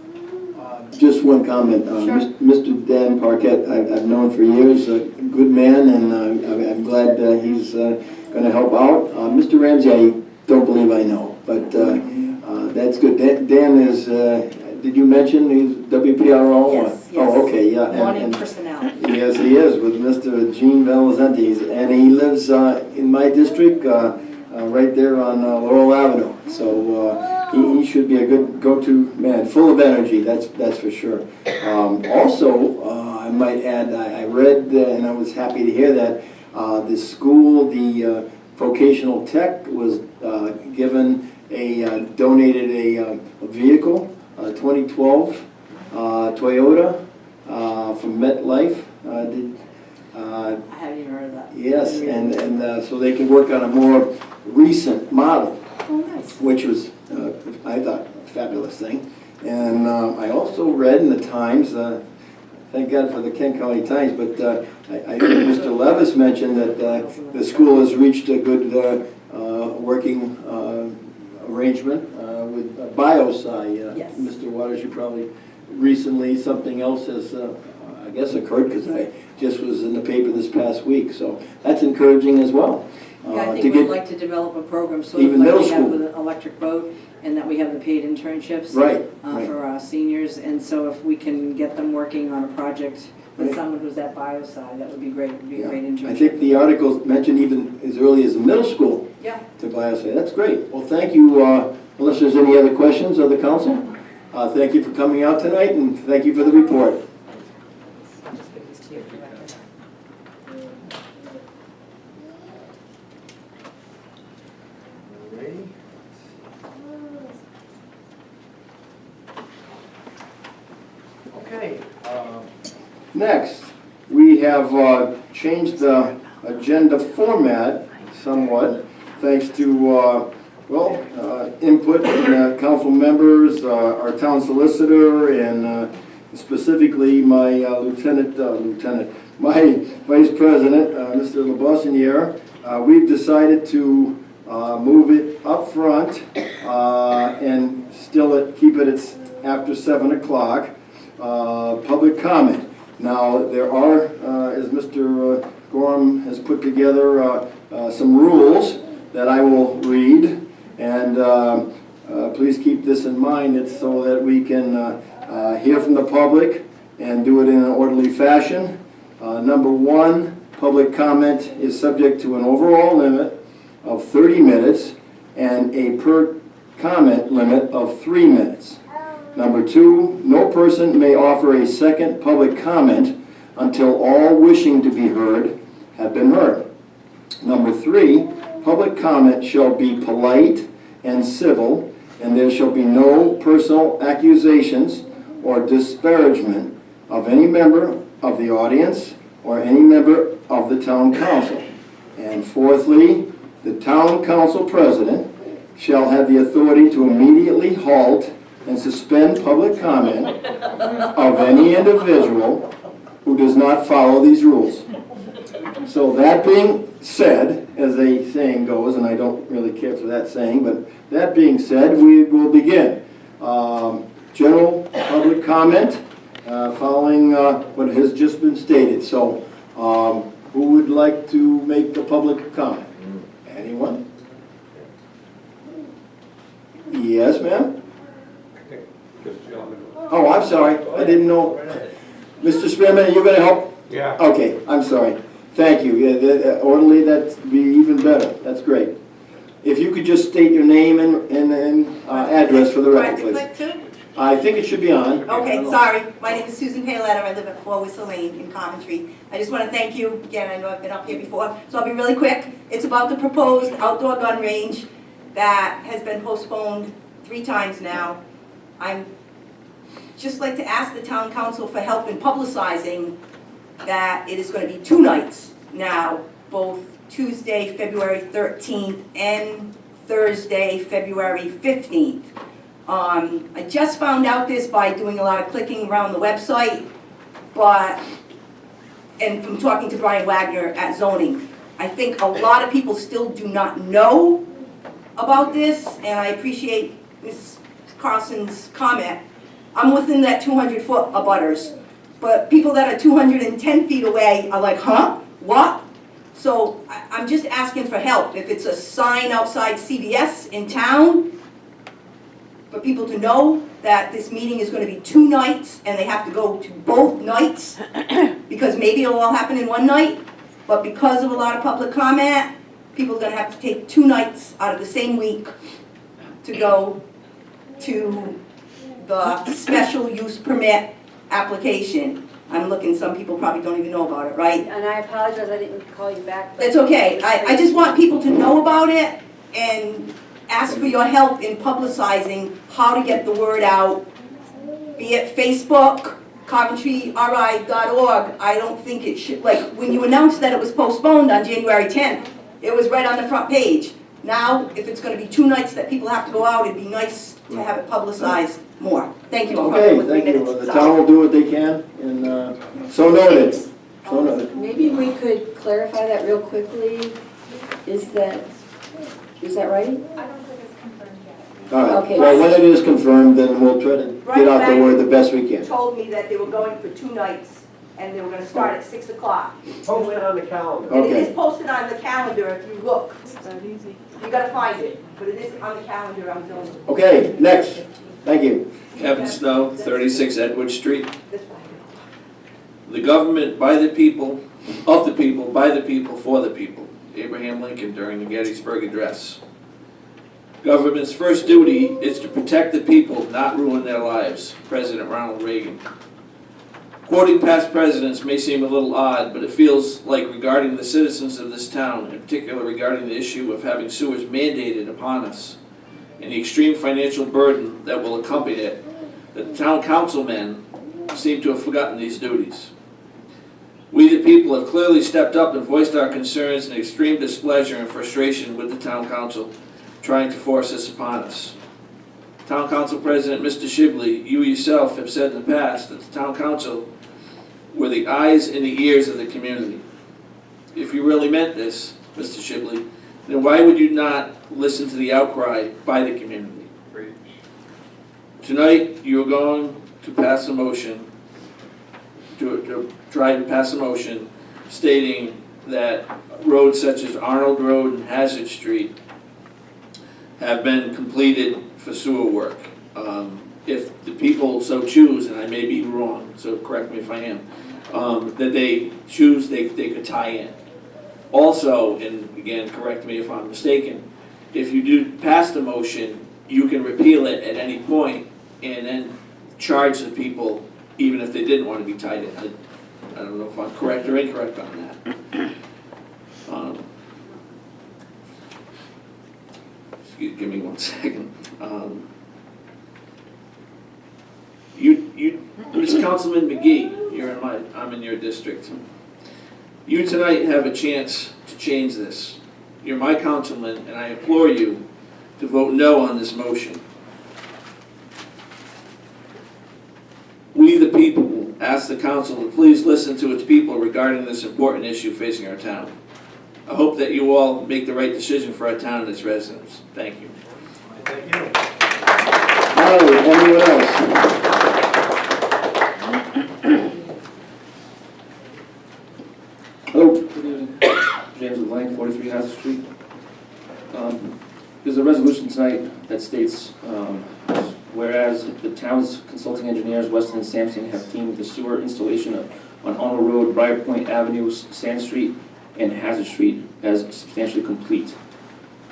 Speaker 2: Just one comment.
Speaker 11: Sure.
Speaker 2: Mr. Dan Parquet, I've known for years, a good man, and I'm glad he's going to help out. Mr. Ramsey, I don't believe I know, but that's good. Dan is, did you mention he's WPRO?
Speaker 11: Yes, yes.
Speaker 2: Oh, okay, yeah.
Speaker 11: Morning personality.
Speaker 2: Yes, he is, with Mr. Gene Valesenti, and he lives in my district, right there on Laurel Avenue. So he should be a good go-to man, full of energy, that's for sure. Also, I might add, I read, and I was happy to hear that, the school, the vocational tech was given donated a vehicle, 2012 Toyota from MetLife.
Speaker 11: I haven't even heard of that.
Speaker 2: Yes, and so they can work on a more recent model,
Speaker 11: Oh, nice.
Speaker 2: which was, I thought, a fabulous thing. And I also read in the Times, thank God for the Kent County Times, but I think Mr. Levis mentioned that the school has reached a good working arrangement with BioSci.
Speaker 11: Yes.
Speaker 2: Mr. Waters, you probably recently, something else has, I guess, occurred, because I just was in the paper this past week, so that's encouraging as well.
Speaker 11: Yeah, I
Speaker 2: to
Speaker 11: think
Speaker 2: get-
Speaker 11: we'd like to develop a program sort of
Speaker 2: Even
Speaker 11: like
Speaker 2: middle
Speaker 11: we have
Speaker 2: school.
Speaker 11: with an electric boat, and that we have the paid internships
Speaker 2: Right, right.
Speaker 11: for our seniors. And so if we can get them working on a project with
Speaker 2: Right.
Speaker 11: someone who's at BioSci, that would be great. It would be a
Speaker 2: Yeah.
Speaker 11: great internship.
Speaker 2: I think the articles mentioned even as early as middle school
Speaker 11: Yeah.
Speaker 2: to BioSci. That's great. Well, thank you, unless there's any other questions of the council. Thank you for coming out tonight, and thank you for the report.
Speaker 5: Alrighty. Okay,
Speaker 2: Next, we have changed the agenda format somewhat, thanks to, input from council members, our town solicitor, and specifically my my vice president, Mr. LeBossiniere. We've decided to move it up front and still keep it at after 7 o'clock. Public comment. Now, there are, as Mr. Gorham has put together, some rules that I will read, and please keep this in mind. It's so that we can hear from the public and do it in an orderly fashion. Number one, public comment is subject to an overall limit of 30 minutes and a per comment limit of 3 minutes. Number two, no person may offer a second public comment until all wishing to be heard have been heard. Number three, public comment shall be polite and civil, and there shall be no personal accusations or disparagement of any member of the audience or any member of the town council. And fourthly, the town council president shall have the authority to immediately halt and suspend public comment of any individual who does not follow these rules. So that being said, as a saying goes, and I don't really care for that saying, but that being said, we will begin. General public comment following what has just been stated. So who would like to make the public comment? Anyone? Yes, ma'am? Oh, I'm sorry, I didn't know. Mr. Spearman, you're gonna help?
Speaker 6: Yeah.
Speaker 2: Okay, I'm sorry. Thank you. Yeah, orderly, that'd be even better. That's great. If you could just state your name and address for the record, please.
Speaker 12: Click too?
Speaker 2: I think it should be on.
Speaker 12: Okay, sorry. My name is Susan Payletter. I live at 4 Whistle Lane in Coventry. I just want to thank you. Again, I know I've been up here before, so I'll be really quick. It's about the proposed outdoor gun range that has been postponed 3 times now. I'm just like to ask the town council for help in publicizing that it is going to be 2 nights now, both Tuesday, February 13th, and Thursday, February 15th. I just found out this by doing a lot of clicking around the website, and from talking to Brian Wagner at zoning. I think a lot of people still do not know about this, and I appreciate Ms. Carlson's comment. I'm within that 200-foot abutters, but people that are 210 feet away are like, huh, what? So I'm just asking for help. If it's a sign outside CVS in town, for people to know that this meeting is going to be 2 nights and they have to go to both nights, because maybe it'll all happen in one night, but because of a lot of public comment, people are going to have to take 2 nights out of the same week to go to the special use permit application. I'm looking, some people probably don't even know about it, right?
Speaker 1: And I apologize, I didn't call you back. but-
Speaker 12: It's okay. I just want people to know about it and ask for your help in publicizing how to get the word out, be it Facebook, CoventryRI.org. I don't think it should, like, when you announced that it was postponed on January 10th, it was right on the front page. Now, if it's going to be 2 nights that people have to go out, it'd be nice to have it publicized more. Thank you. I'm probably
Speaker 2: Okay,
Speaker 12: with 3
Speaker 2: thank you.
Speaker 12: minutes.
Speaker 2: The town will do what they can, and so noted. So noted.
Speaker 1: Maybe we could clarify that real quickly. Is that right?
Speaker 9: I don't think it's confirmed yet.
Speaker 2: All right,
Speaker 1: Okay.
Speaker 2: well, when it is confirmed, then we'll try to get out the word the best we can.
Speaker 12: Told me that they were going for 2 nights and they were going to start at 6 o'clock.
Speaker 5: Post it on the calendar.
Speaker 12: And it
Speaker 2: Okay.
Speaker 12: is posted on the calendar if you look.
Speaker 9: It's that easy.
Speaker 12: You gotta find it, but it is on the calendar, I'm telling you.
Speaker 2: Okay, next. Thank you.
Speaker 13: Kevin Snow, 36 Edward Street.
Speaker 12: This one.
Speaker 13: The government by the people, of the people, by the people, for the people. Abraham Lincoln during the Gettysburg Address. Government's first duty is to protect the people, not ruin their lives. President Ronald Reagan. Quoting past presidents may seem a little odd, but it feels like regarding the citizens of this town, in particular regarding the issue of having sewers mandated upon us, and the extreme financial burden that will accompany it, the town councilmen seem to have forgotten these duties. We the people have clearly stepped up and voiced our concerns and extreme displeasure and frustration with the town council trying to force this upon us. Town Council President Mr. Shibley, you yourself have said in the past that the Town Council were the eyes and the ears of the community. If you really meant this, Mr. Shibley, then why would you not listen to the outcry by the community? Tonight, you are going to pass a motion, to try to pass a motion stating that roads such as Arnold Road and Hazard Street have been completed for sewer work. If the people so choose, and I may be wrong, so correct me if I am, that they choose, they could tie in. Also, and again, correct me if I'm mistaken, if you do pass the motion, you can repeal it at any point and then charge the people even if they didn't want to be tied in. I don't know if I'm correct or incorrect on that. Give me 1 second. Ms. Councilman McGee, I'm in your district. You tonight have a chance to change this. You're my councilman, and I implore you to vote no on this motion. We, the people, ask the council to please listen to its people regarding this important issue facing our town. I hope that you all make the right decision for our town and its residents. Thank you.
Speaker 5: Thank you.
Speaker 2: All right, anyone else? Hello.
Speaker 14: Good evening. James Lang, 43 Hazard Street. There's a resolution tonight that states, whereas the town's consulting engineers, Weston and Sampson, have deemed the sewer installation on Arnold Road, Briar Point Avenue, Sand Street, and Hazard Street as substantially complete.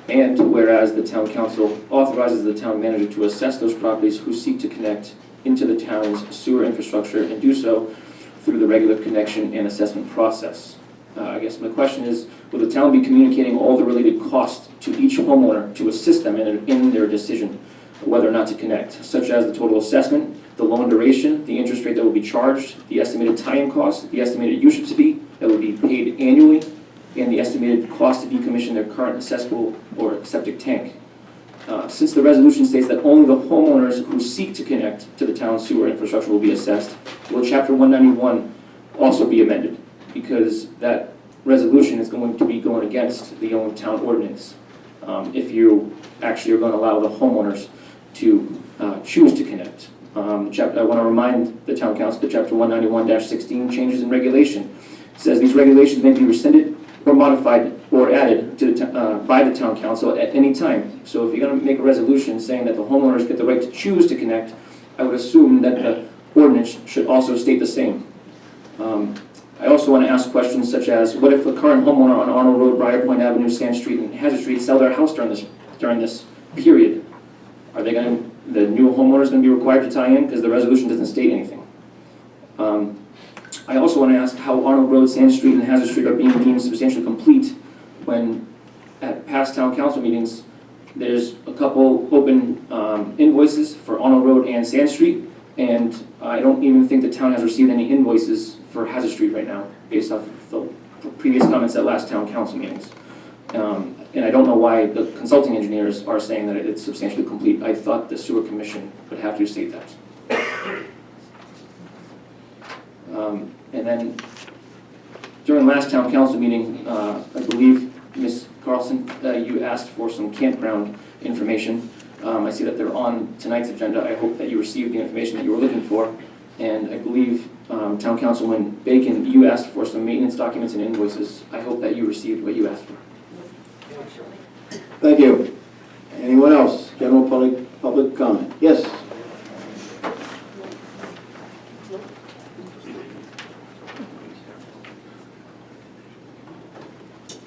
Speaker 14: And whereas the town council authorizes the town manager to assess those properties who seek to connect into the town's sewer infrastructure and do so through the regular connection and assessment process. I guess my question is, will the town be communicating all the related costs to each homeowner to assist them in their decision whether or not to connect, such as the total assessment, the loan duration, the interest rate that will be charged, the estimated tie-in cost, the estimated usage fee that will be paid annually, and the estimated cost to decommission their current cesspool or septic tank. Since the resolution states that only the homeowners who seek to connect to the town's sewer infrastructure will be assessed, will Chapter 191 also be amended? Because that resolution is going to be going against the own town ordinance. If you actually are going to allow the homeowners to choose to connect. I want to remind the town council that Chapter 191-16 changes in regulation. It says these regulations may be rescinded or modified or added to by the town council at any time. So if you're going to make a resolution saying that the homeowners get the right to choose to connect, I would assume that the ordinance should also state the same. I also want to ask questions such as, what if the current homeowner on Arnold Road, Briar Point Avenue, Sand Street, and Hazard Street sell their house during this period? Are they going to, the new homeowners going to be required to tie in? Because the resolution doesn't state anything. I also want to ask how Arnold Road, Sand Street, and Hazard Street are being deemed substantially complete when at past town council meetings, there's a couple open invoices for Arnold Road and Sand Street, and I don't even think the town has received any invoices for Hazard Street right now, based off the previous comments at last town council meetings. And I don't know why the consulting engineers are saying that it's substantially complete. I thought the sewer commission would have to state that. And then during last town council meeting, I believe, Ms. Carlson, you asked for some campground information. I see that they're on tonight's agenda. I hope that you received the information that you were looking for. And I believe Town Councilman Bacon, you asked for some maintenance documents and invoices. I hope that you received what you asked for.
Speaker 2: Thank you. Anyone else? General public comment? Yes.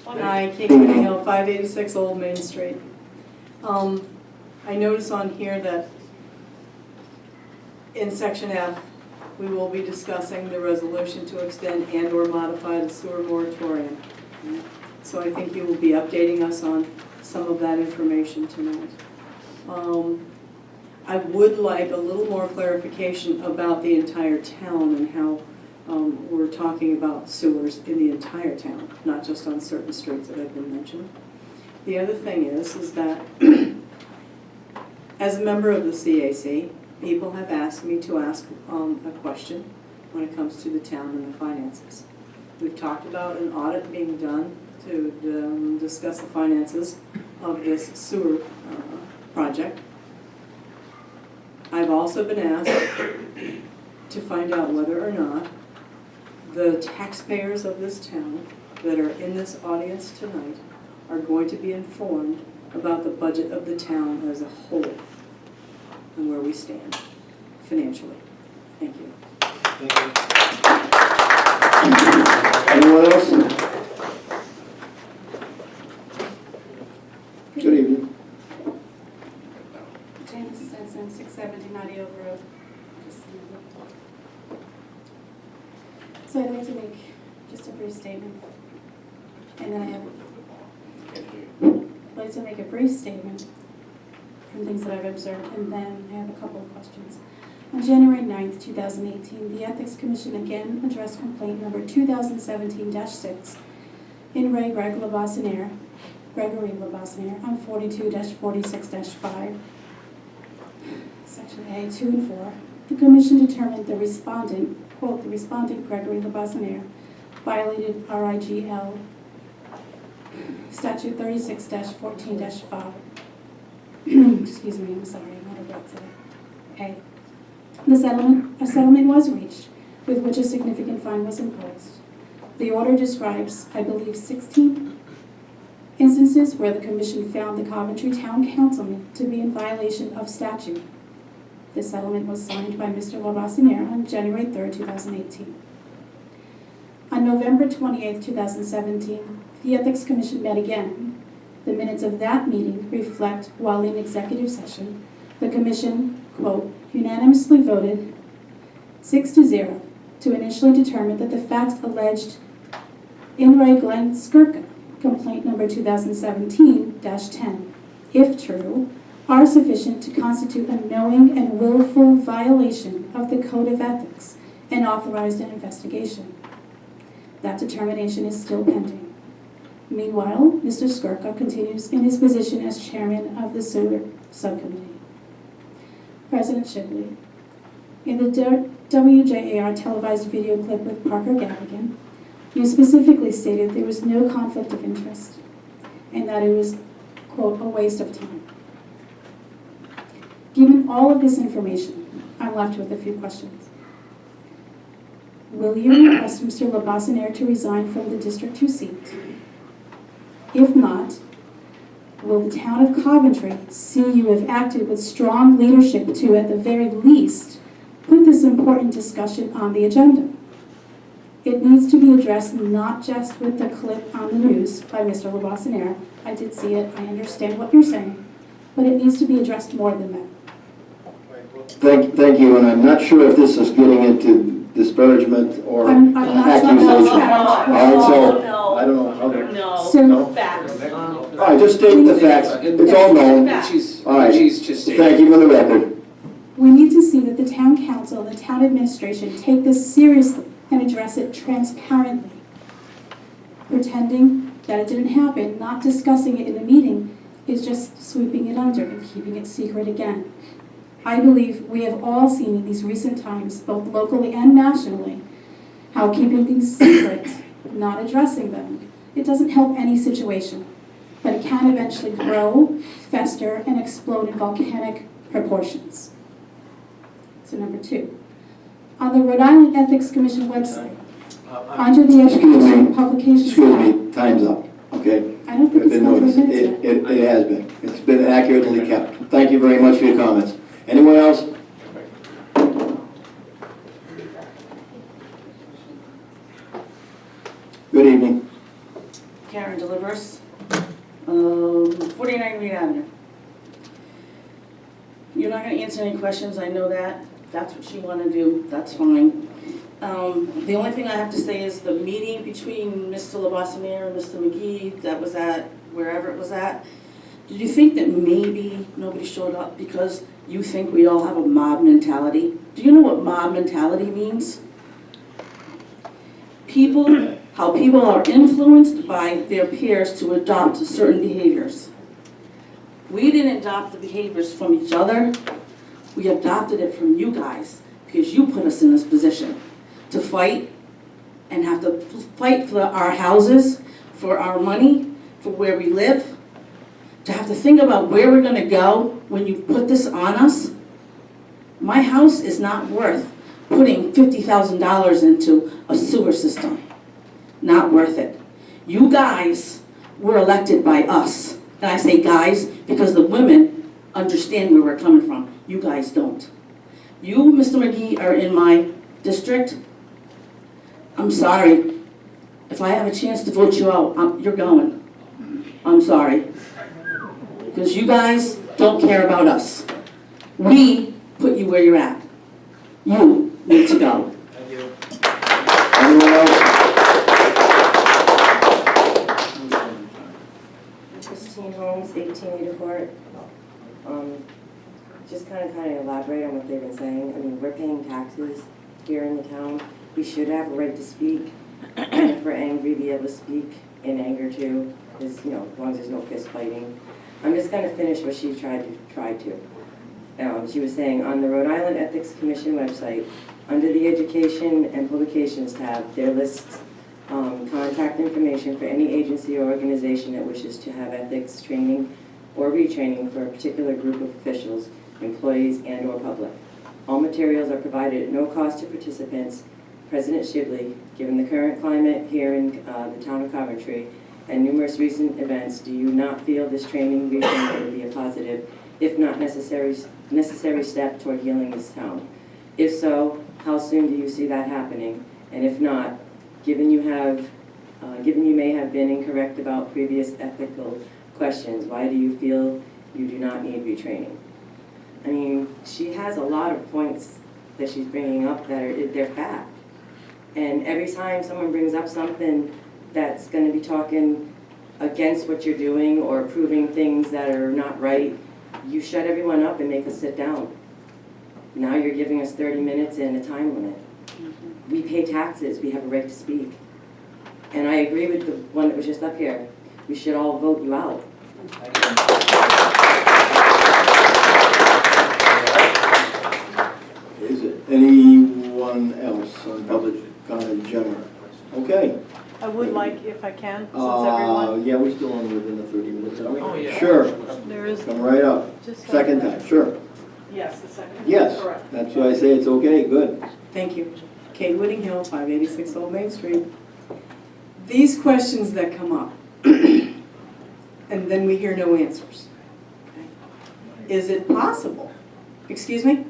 Speaker 11: Hi, Kate Hill, 586 Old Main Street. I notice on here that in section F, we will be discussing the resolution to extend and/or modify the sewer moratorium. So I think you will be updating us on some of that information tonight. I would like a little more clarification about the entire town and how we're talking about sewers in the entire town, not just on certain streets that have been mentioned. The other thing is that as a member of the CAC, people have asked me to ask a question when it comes to the town and the finances. We've talked about an audit being done to discuss the finances of this sewer project. I've also been asked to find out whether or not the taxpayers of this town that are in this audience tonight are going to be informed about the budget of the town as a whole and where we stand financially. Thank you.
Speaker 2: Thank you. Anyone else? Good evening.
Speaker 9: James Sensen, 670 Nadia Road. So I'd like to make just a brief statement. And then I'd like to make a brief statement from things that I've observed, and then I have a couple of questions. On January 9th, 2018, the Ethics Commission again addressed complaint number 2017-6 in Ray Gregory Labossiniere on 42-46-5, section A, 2 and 4. The Commission determined the respondent, quote, the respondent Gregory Labossiniere violated RIGL statute 36-14-5. Excuse me, I'm sorry, I'm out of breath today. A settlement was reached with which a significant fine was imposed. The order describes, I believe, 16 instances where the Commission found the Coventry Town Councilman to be in violation of statute. The settlement was signed by Mr. Labossiniere on January 3rd, 2018. On November 28th, 2017, the Ethics Commission met again. The minutes of that meeting reflect, while in executive session, the Commission, quote, unanimously voted 6-0 to initially determine that the facts alleged in Ray Glenn Skirka, complaint number 2017-10, if true, are sufficient to constitute a knowing and willful violation of the Code of Ethics and authorized an investigation. That determination is still pending. Meanwhile, Mr. Skirka continues in his position as chairman of the sewer subcommittee. President Shibley, in the WJAR televised video clip with Parker Gavigan, you specifically stated there was no conflict of interest and that it was, quote, a waste of time. Given all of this information, I'm left with a few questions. Will you request Mr. Labassiniere to resign from the District 2 seat? If not, will the town of Coventry see you have acted with strong leadership to, at the very least, put this important discussion on the agenda? It needs to be addressed not just with the clip on the news by Mr. Labassiniere. I did see it, I understand what you're saying, but it needs to be addressed more than that.
Speaker 2: Thank you, and I'm not sure if this is getting into disparagement or
Speaker 9: I'm not
Speaker 2: accusation.
Speaker 9: talking
Speaker 2: All
Speaker 9: about
Speaker 2: right, so,
Speaker 12: No.
Speaker 2: I don't know how to...
Speaker 12: No,
Speaker 9: So-
Speaker 12: facts.
Speaker 2: All right, just state the facts, it's all known.
Speaker 7: She's,
Speaker 2: All right.
Speaker 7: she's just saying.
Speaker 2: Thank you for the record.
Speaker 9: We need to see that the town council and the town administration take this seriously and address it transparently. Pretending that it didn't happen, not discussing it in the meeting, is just sweeping it under and keeping it secret again. I believe we have all seen in these recent times, both locally and nationally, how keeping things secret, not addressing them, it doesn't help any situation, but it can eventually grow, fester, and explode in volcanic proportions. So number 2, on the Rhode Island Ethics Commission website, under the Education and Publications
Speaker 2: Excuse
Speaker 9: tab,
Speaker 2: me, time's up, okay?
Speaker 9: I don't think
Speaker 2: I've
Speaker 9: it's
Speaker 2: been
Speaker 9: been 3
Speaker 2: noticed.
Speaker 9: minutes yet.
Speaker 2: It has been. It's been accurately kept. Thank you very much for your comments. Anyone else? Good evening.
Speaker 15: Karen Delivers, 49 Green Avenue. You're not going to answer any questions, I know that. That's what you want to do, that's fine. The only thing I have to say is the meeting between Mr. Labassiniere and Mr. McGee that was at wherever it was at, did you think that maybe nobody showed up because you think we all have a mob mentality? Do you know what mob mentality means? How people are influenced by their peers to adopt certain behaviors. We didn't adopt the behaviors from each other, we adopted it from you guys because you put us in this position to fight and have to fight for our houses, for our money, for where we live, to have to think about where we're gonna go when you put this on us. My house is not worth putting $50,000 into a sewer system. Not worth it. You guys were elected by us. And I say guys because the women understand where we're coming from. You guys don't. You, Mr. McGee, are in my district. I'm sorry. If I have a chance to vote you out, you're going. I'm sorry. Because you guys don't care about us. We put you where you're at. You need to go.
Speaker 5: Thank you.
Speaker 2: Anyone else?
Speaker 16: Christine Holmes, 18 Eden Court. Just kind of elaborate on what they've been saying. I mean, we're paying taxes here in the town. We should have a right to speak. And if we're angry, be able to speak in anger too, because, as long as there's no fist fighting. I'm just going to finish what she tried to. She was saying, on the Rhode Island Ethics Commission website, under the Education and Publications tab, there lists contact information for any agency or organization that wishes to have ethics training or retraining for a particular group of officials, employees, and or public. All materials are provided at no cost to participants. President Shibley, given the current climate here in the town of Coventry and numerous recent events, do you not feel this training retraining would be a positive, if not necessary step toward healing this town? If so, how soon do you see that happening? And if not, given you may have been incorrect about previous ethical questions, why do you feel you do not need retraining? I mean, she has a lot of points that she's bringing up that they're fact. And every time someone brings up something that's going to be talking against what you're doing or proving things that are not right, you shut everyone up and make us sit down. Now you're giving us 30 minutes and a time limit. We pay taxes, we have a right to speak. And I agree with the one that was just up here. we should all vote you out.
Speaker 2: Is it anyone else on public comment general? Okay.
Speaker 17: I would like, if I can, since everyone,
Speaker 2: Yeah, we still on within the 30 minutes, are we?
Speaker 13: Oh, yeah.
Speaker 2: Sure,
Speaker 17: there is
Speaker 2: come right up.
Speaker 17: just.
Speaker 2: Second time, sure.
Speaker 17: Yes, the second.
Speaker 2: Yes,
Speaker 17: Correct.
Speaker 2: that's why I say it's okay, good.
Speaker 11: Thank you. Kate Whitting Hill, 586 Old Main Street. These questions that come up, and then we hear no answers. Okay. Is it possible? Excuse me?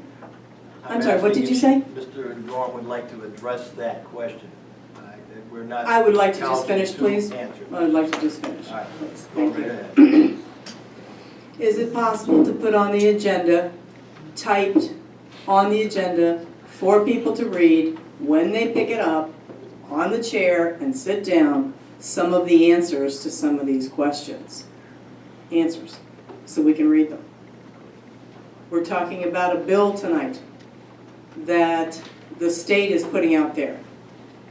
Speaker 11: I'm sorry, what did you say?
Speaker 5: Mr. Gorham would like to address that question. That we're not.
Speaker 11: I would like to just
Speaker 5: counted
Speaker 11: finish,
Speaker 5: to
Speaker 11: please.
Speaker 5: answer.
Speaker 11: I would like to just finish.
Speaker 5: All right.
Speaker 11: Please.
Speaker 5: Go
Speaker 11: Thank
Speaker 5: right
Speaker 11: you.
Speaker 5: ahead.
Speaker 11: Is it possible to put on the agenda, typed on the agenda, for people to read when they pick it up on the chair and sit down, some of the answers to some of these questions? Answers, so we can read them. We're talking about a bill tonight that the state is putting out there.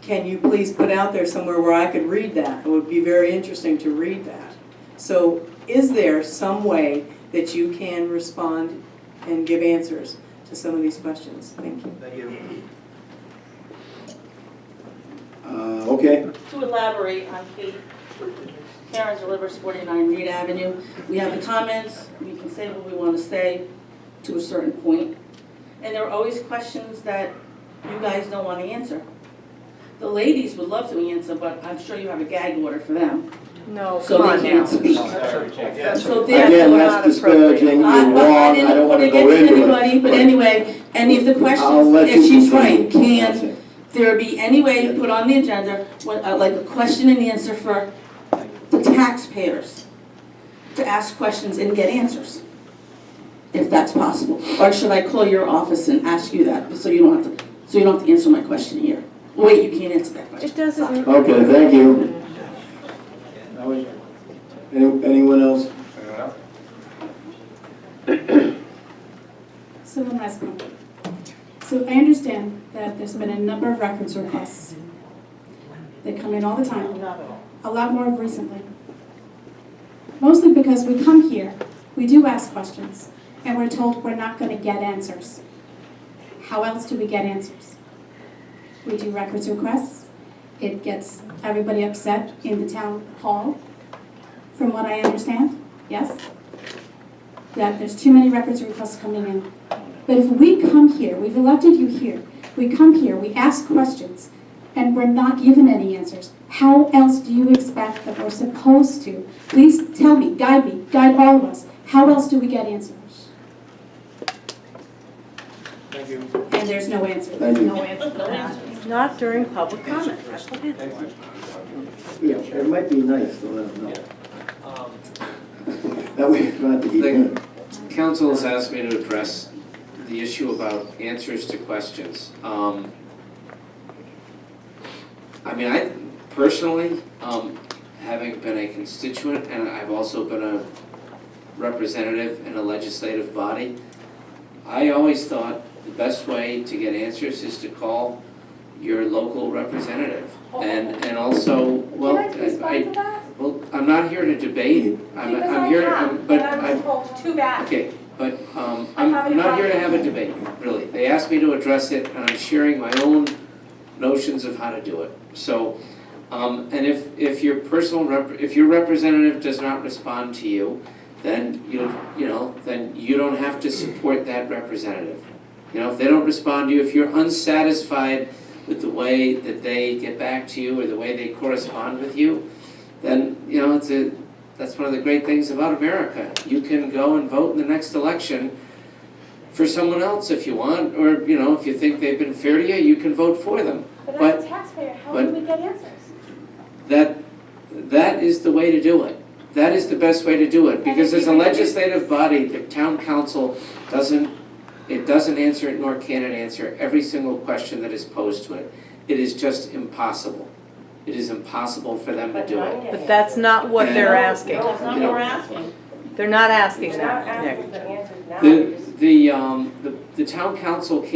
Speaker 11: Can you please put out there somewhere where I could read that? It would be very interesting to read that. So is there some way that you can respond and give answers to some of these questions? Thank you.
Speaker 5: Thank you.
Speaker 2: Okay,
Speaker 15: To elaborate on Kate, Karen delivers 49 Reed Avenue. We have the comments, we can say what we want to say to a certain point. And there are always questions that you guys don't want to answer. The ladies would love to answer, but I'm sure you have a gag order for them.
Speaker 17: No,
Speaker 15: So
Speaker 17: come on
Speaker 15: they
Speaker 17: now.
Speaker 15: can't speak. So
Speaker 2: again,
Speaker 15: therefore,
Speaker 2: that's disparaging, you're
Speaker 15: I
Speaker 2: wrong, I
Speaker 15: didn't
Speaker 2: don't
Speaker 15: put
Speaker 2: want to
Speaker 15: it
Speaker 2: go
Speaker 15: against
Speaker 2: into
Speaker 15: anybody,
Speaker 2: it.
Speaker 15: but anyway, any of the
Speaker 2: I'll
Speaker 15: questions,
Speaker 2: let
Speaker 15: if
Speaker 2: you
Speaker 15: she's
Speaker 2: continue.
Speaker 15: right,
Speaker 2: That's
Speaker 15: can
Speaker 2: it.
Speaker 15: there be any way to put on the agenda, like a question and answer for the taxpayers, to ask questions and get answers, if that's possible? Or should I call your office and ask you that, so you don't have to answer my question here? Wait, you can't answer that question.
Speaker 17: It doesn't.
Speaker 2: Okay, thank you. Anyone else?
Speaker 9: So one last one. So I understand that there's been a number of records requests. They come in all the time, a lot more recently. Mostly because we come here, we do ask questions, and we're told we're not going to get answers. How else do we get answers? We do records requests. It gets everybody upset in the town hall, from what I understand, yes? That there's too many records requests coming in. But if we come here, we've elected you here, we come here, we ask questions, and we're not given any answers, how else do you expect that we're supposed to? Please tell me, guide all of us. How else do we get answers?
Speaker 5: Thank you.
Speaker 9: And there's no answer.
Speaker 2: Thank you.
Speaker 15: No answer, no answer.
Speaker 17: Not during public comment.
Speaker 2: Yeah, it might be nice to let them know. That way, it's not to keep in.
Speaker 7: The council has asked me to address the issue about answers to questions. I mean, I personally, having been a constituent, and I've also been a representative in a legislative body, I always thought the best way to get answers is to call your local representative. And also, well, well, I'm not here to debate. I'm here, but I'm,
Speaker 17: Too bad.
Speaker 7: okay, but I'm not here to have a debate, really. They asked me to address it, and I'm sharing my own notions of how to do it. So, and if your if your representative does not respond to you, then then you don't have to support that representative. If they don't respond to you, if you're unsatisfied with the way that they get back to you or the way they correspond with you, then that's one of the great things about America. You can go and vote in the next election for someone else if you want, or if you think they've been fair to you, you can vote for them.
Speaker 17: But as a taxpayer, how do we get answers?
Speaker 7: That is the way to do it. That is the best way to do it, because as a legislative body, the town council doesn't answer it, nor can it answer every single question that is posed to it. It is just impossible. It is impossible for them to do it.
Speaker 17: But that's not what they're asking.
Speaker 15: That's not what we're asking.
Speaker 17: They're not asking that, Nick.
Speaker 7: The town council can't